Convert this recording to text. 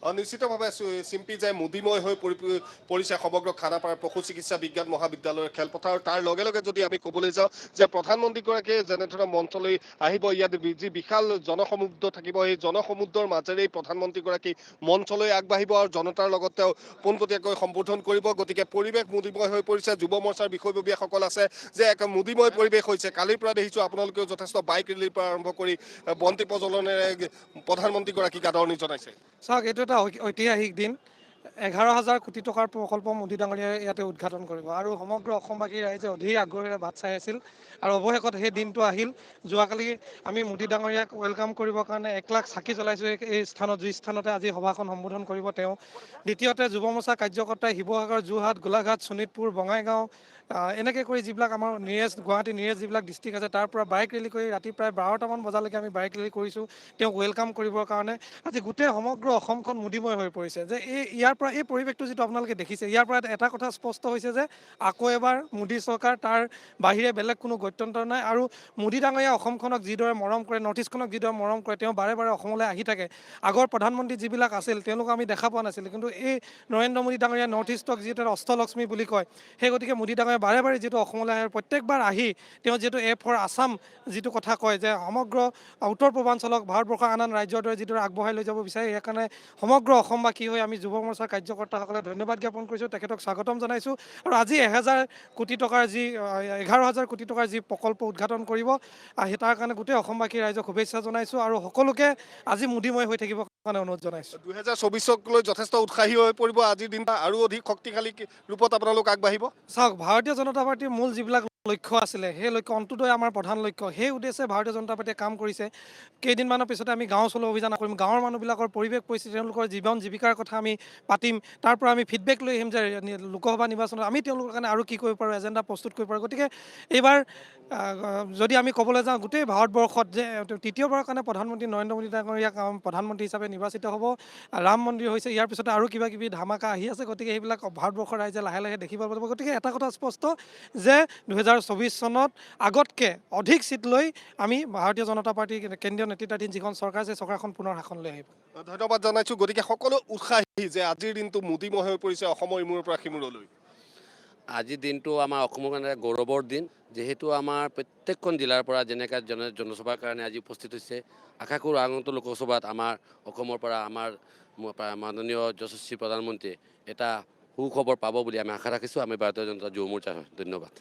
নিশ্চিতভাৱে চিম্পি যে মোদীময় হৈ পৰিছে সমগ্ৰ খানাপাৰাৰ পশু চিকিৎসা বিজ্ঞান মহাবিদ্যালয়ৰ খেলপথাৰ। তাৰ লগে লগে যদি আমি ক'বলৈ যাওঁ যে প্ৰধানমন্ত্ৰীগৰাকীয়ে যেনেধৰণে মঞ্চলৈ আহিব, ইয়াত যি বিশাল জনসমুদ্ৰ থাকিব, এই জনসমুদ্ৰৰ মাজেৰেই প্ৰধানমন্ত্ৰীগৰাকী মঞ্চলৈ আগবাঢ়িব আৰু জনতাৰ লগত তেওঁ পোনপটীয়াকৈ সম্বোধন কৰিব। গতিকে পৰিৱেশ মোদীময় হৈ পৰিছে। যুৱ মৰ্চাৰ বিষয়ববীয়াসকল আছে যে এক মোদীময় পৰিৱেশ হৈছে। কালিৰ পৰা দেখিছোঁ আপোনালোকেও যথেষ্ট বাইক ৰেলীৰ পৰা আৰম্ভ কৰি বন্তি প্ৰজ্বলনেৰে প্ৰধানমন্ত্ৰীগৰাকীক আদৰণি জনাইছে। চাওক, এইটো এটা ঐতিহাসিক দিন। 11,000 কোটি টকাৰ প্ৰকল্প মোদী ডাঙৰীয়াই ইয়াতে উদ্ঘাটন কৰিব আৰু সমগ্ৰ অসমবাসী ৰাইজে অধীৰ আগ্ৰহেৰে বাট চাই আছিল আৰু অৱশেষত সেই দিনটো আহিল। যোৱাকালি আমি মোদী ডাঙৰীয়াক ৱেলকাম কৰিবৰ কাৰণে 1 লাখ চাকি জ্বলাইছোঁ এই স্থানত, যি স্থানতে আজি সভাখন সম্বোধন কৰিব তেওঁ। দ্বিতীয়তে যুৱ মৰ্চা কাৰ্যকৰ্তাই শিৱসাগৰ, যোৰহাট, গোলাঘাট, শোণিতপুৰ, বঙাইগাঁও এনেকৈ কৰি যিবিলাক আমাৰ গুৱাহাটী নিয়েজ যিবিলাক ডিষ্ট্ৰিক্ট আছে তাৰ পৰা বাইক ৰেলী কৰি ৰাতি প্ৰায় 12টামান বজালৈকে আমি বাইক ৰেলী কৰিছোঁ তেওঁক ৱেলকাম কৰিবৰ কাৰণে। আজি গোটেই সমগ্ৰ অসমখন মোদীময় হৈ পৰিছে যে ইয়াৰ পৰা এই পৰিৱেশটো যিটো আপোনালোকে দেখিছে, ইয়াৰ পৰা এটা কথা স্পষ্ট হৈছে যে আকৌ এবাৰ মোদী চৰকাৰ, তাৰ বাহিৰে বেলেগ কোনো গত্যন্তৰ নাই। আৰু মোদী ডাঙৰীয়া অসমখনক যিদৰে মৰম কৰে, নৰ্থ ইষ্টখনক যিদৰে মৰম কৰে, তেওঁ বাৰে বাৰে অসমলৈ আহি থাকে। আগৰ প্ৰধানমন্ত্ৰী যিবিলাক আছিল তেওঁলোকক আমি দেখা পোৱা নাছিলোঁ, কিন্তু এই নৰেন্দ্ৰ মোদী ডাঙৰীয়া নৰ্থ ইষ্টক যিটো অষ্টলক্ষ্মী বুলি কয়, সেই গতিকে মোদী ডাঙৰীয়া বাৰে বাৰে যিটো অসমলৈ আহে, প্ৰত্যেকবাৰ আহি তেওঁ যিটো এ ফৰ আছাম যিটো কথা কয় যে সমগ্ৰ উত্তৰ পূৰ্বাঞ্চলক ভাৰতবৰ্ষৰ আন আন ৰাজ্যৰ দৰে যিদৰে আগবঢ়াই লৈ যাব বিচাৰে, সেইকাৰণে সমগ্ৰ অসমবাসী হৈ আমি যুৱ মৰ্চাৰ কাৰ্যকৰ্তাসকলে ধন্যবাদ জ্ঞাপন কৰিছোঁ, তেখেতক স্বাগতম জনাইছোঁ। আৰু আজি 11,000 কোটি টকাৰ যি প্ৰকল্প উদ্ঘাটন কৰিব, তাৰ কাৰণে গোটেই অসমবাসী ৰাইজক শুভেচ্ছা জনাইছোঁ আৰু সকলোকে আজি মোদীময় হৈ থাকিবৰ কাৰণে অনুৰোধ জনাইছোঁ। 2024ক লৈ যথেষ্ট উৎসাহী হৈ পৰিব আজিৰ দিনটা আৰু অধিক শক্তিশালী ৰূপত আপোনালোক আগবাঢ়িব। চাওক, ভাৰতীয় জনতা পাৰ্টীৰ মূল যিবিলাক লক্ষ্য আছিলে, সেই লক্ষ্য অন্ততঃ আমাৰ প্ৰধান লক্ষ্য, সেই উদ্দেশ্যে ভাৰতীয় জনতা পাৰ্টীয়ে কাম কৰিছে। কেইদিনমানৰ পিছতে আমি গাঁও চলো অভিযান কৰিম। গাঁৱৰ মানুহবিলাকৰ পৰিৱেশ পৰিস্থিতি, তেওঁলোকৰ জীৱন জীৱিকাৰ কথা আমি পাতিম। তাৰ পৰা আমি ফিডবেক লৈ আহিম যে লোকসভা নিৰ্বাচনত আমি তেওঁলোকৰ কাৰণে আৰু কি কৰিব পাৰোঁ, এজেণ্ডা প্ৰস্তুত কৰিব পাৰোঁ। গতিকে এইবাৰ যদি আমি ক'বলৈ যাওঁ, গোটেই ভাৰতবৰ্ষত যে তৃতীয়বাৰৰ কাৰণে প্ৰধানমন্ত্ৰী নৰেন্দ্ৰ মোদী ডাঙৰীয়াক প্ৰধানমন্ত্ৰী হিচাপে নিৰ্বাচিত হ'ব, ৰাম মন্দিৰ হৈছে, ইয়াৰ পিছতে আৰু কিবা কিবি ধামাকা আহি আছে। গতিকে সেইবিলাক ভাৰতবৰ্ষৰ ৰাইজে লাহে লাহে দেখিব পাৰিব। গতিকে এটা কথা স্পষ্ট যে 2024 চনত আগতকৈ অধিক চিট লৈ আমি ভাৰতীয় জনতা পাৰ্টীৰ কেন্দ্ৰীয় নেতৃত্বাধীন যিখন চৰকাৰ আছে, চৰকাৰখন পুনৰ শাসনলৈ আহিব। ধন্যবাদ জনাইছোঁ। গতিকে সকলো উৎসাহী যে আজিৰ দিনটো মোদীময় হৈ পৰিছে অসমৰ ইমূৰৰ পৰা সিমূৰলৈ। আজিৰ দিনটো আমাৰ অসমৰ কাৰণে গৌৰৱৰ দিন, যিহেতু আমাৰ প্ৰত্যেকখন জিলাৰ পৰা যেনেকৈ জনসভাৰ কাৰণে আজি উপস্থিত হৈছে। আশা কৰোঁ আগন্তুক লোকসভাত আমাৰ অসমৰ পৰা আমাৰ মাননীয় যশস্বী প্ৰধানমন্ত্ৰীয়ে এটা সুখবৰ পাব বুলি আমি আশা ৰাখিছোঁ। আমি ভাৰতীয় জনতা যুৱ মৰ্চাৰ ধন্যবাদ।